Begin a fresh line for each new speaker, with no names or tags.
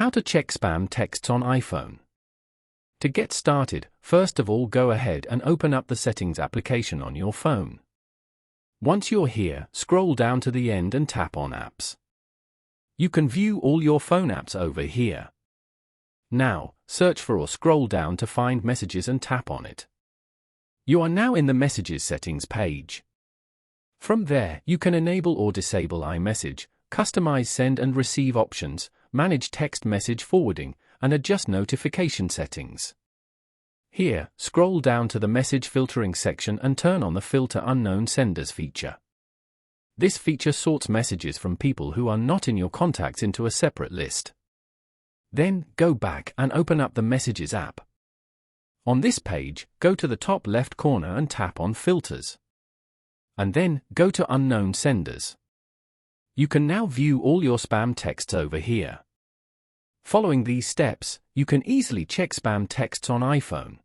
How to check spam texts on iPhone. To get started, first of all go ahead and open up the Settings application on your phone. Once you're here, scroll down to the end and tap on Apps. You can view all your phone apps over here. Now, search for or scroll down to find Messages and tap on it. You are now in the Messages settings page. From there, you can enable or disable iMessage, customize send and receive options, manage text message forwarding, and adjust notification settings. Here, scroll down to the message filtering section and turn on the Filter Unknown Senders feature. This feature sorts messages from people who are not in your contacts into a separate list. Then, go back and open up the Messages app. On this page, go to the top left corner and tap on Filters. And then, go to Unknown Senders. You can now view all your spam texts over here. Following these steps, you can easily check spam texts on iPhone.